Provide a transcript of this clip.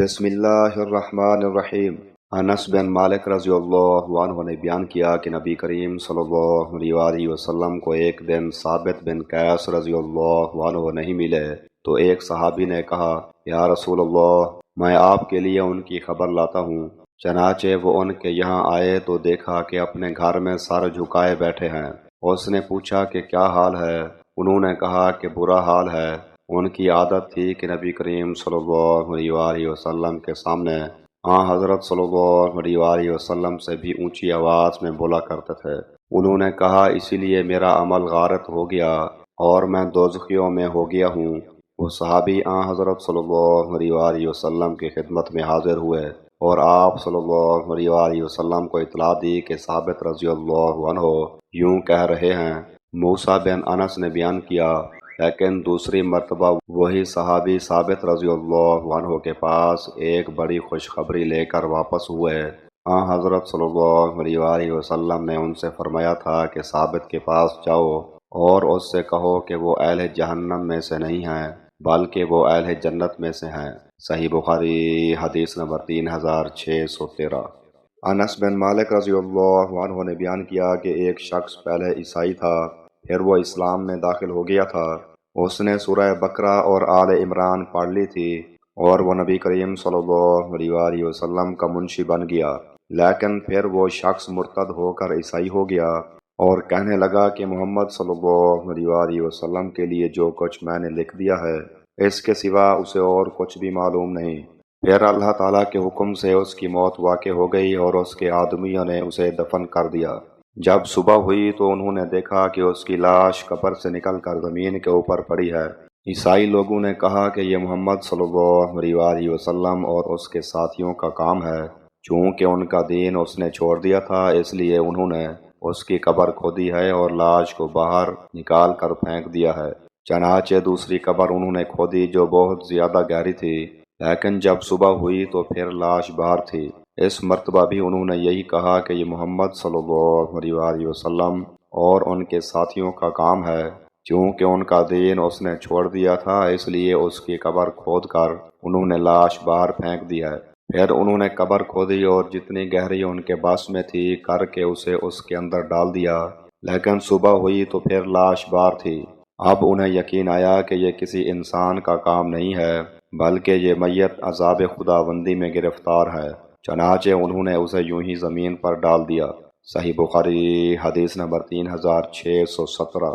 بسم اللہ الرحمن الرحیم۔ انس بن مالک رضی اللہ عنہ نے بیان کیا کہ نبی کریم صلی اللہ علیہ وآلہ وسلم کو ایک دن ثابت بن قیس رضی اللہ عنہ نہیں ملے تو ایک صحابی نے کہا، یا رسول اللہ، میں آپ کے لیے ان کی خبر لاتا ہوں۔ چنانچہ وہ ان کے یہاں آئے تو دیکھا کہ اپنے گھر میں سر جھکائے بیٹھے ہیں۔ اس نے پوچھا کہ کیا حال ہے؟ انہوں نے کہا کہ برا حال ہے۔ ان کی عادت تھی کہ نبی کریم صلی اللہ علیہ وآلہ وسلم کے سامنے حضرت صلی اللہ علیہ وآلہ وسلم سے بھی اونچی آواز میں بولا کرتے تھے۔ انہوں نے کہا، اسی لیے میرا عمل غارت ہو گیا اور میں دوزخیوں میں ہو گیا ہوں۔ وہ صحابی حضرت صلی اللہ علیہ وآلہ وسلم کی خدمت میں حاضر ہوئے اور آپ صلی اللہ علیہ وآلہ وسلم کو اطلاع دی کہ ثابت رضی اللہ عنہ یوں کہہ رہے ہیں۔ موسیٰ بن انس نے بیان کیا، لیکن دوسری مرتبہ وہی صحابی ثابت رضی اللہ عنہ کے پاس ایک بڑی خوشخبری لے کر واپس ہوئے۔ حضرت صلی اللہ علیہ وآلہ وسلم نے ان سے فرمایا تھا کہ ثابت کے پاس جاؤ اور اس سے کہو کہ وہ اہل جہنم میں سے نہیں ہیں بلکہ وہ اہل جنت میں سے ہیں۔ صحیح بخاری حدیث نمبر 3613۔ انس بن مالک رضی اللہ عنہ نے بیان کیا کہ ایک شخص پہلے عیسائی تھا، پھر وہ اسلام میں داخل ہو گیا تھا۔ اس نے سورہ بقرہ اور آل عمران پڑھ لی تھی اور وہ نبی کریم صلی اللہ علیہ وآلہ وسلم کا منشی بن گیا، لیکن پھر وہ شخص مرتد ہو کر عیسائی ہو گیا اور کہنے لگا کہ محمد صلی اللہ علیہ وآلہ وسلم کے لیے جو کچھ میں نے لکھ دیا ہے اس کے سوا اسے اور کچھ بھی معلوم نہیں۔ پھر اللہ تعالیٰ کے حکم سے اس کی موت واقع ہو گئی اور اس کے آدمیوں نے اسے دفن کر دیا۔ جب صبح ہوئی تو انہوں نے دیکھا کہ اس کی لاش قبر سے نکل کر زمین کے اوپر پڑی ہے۔ عیسائی لوگوں نے کہا کہ یہ محمد صلی اللہ علیہ وآلہ وسلم اور اس کے ساتھیوں کا کام ہے۔ چونکہ ان کا دین اس نے چھوڑ دیا تھا اس لیے انہوں نے اس کی قبر کھودی ہے اور لاش کو باہر نکال کر پھینک دیا ہے۔ چنانچہ دوسری قبر انہوں نے کھودی جو بہت زیادہ گہری تھی، لیکن جب صبح ہوئی تو پھر لاش باہر تھی۔ اس مرتبہ بھی انہوں نے یہی کہا کہ یہ محمد صلی اللہ علیہ وآلہ وسلم اور ان کے ساتھیوں کا کام ہے۔ چونکہ ان کا دین اس نے چھوڑ دیا تھا اس لیے اس کی قبر کھود کر انہوں نے لاش باہر پھینک دی ہے۔ پھر انہوں نے قبر کھودی اور جتنی گہری ان کے بس میں تھی کر کے اسے اس کے اندر ڈال دیا، لیکن صبح ہوئی تو پھر لاش باہر تھی۔ اب انہیں یقین آیا کہ یہ کسی انسان کا کام نہیں ہے بلکہ یہ میت عذاب خداوندی میں گرفتار ہے، چنانچہ انہوں نے اسے یوں ہی زمین پر ڈال دیا۔ صحیح بخاری حدیث نمبر 3617۔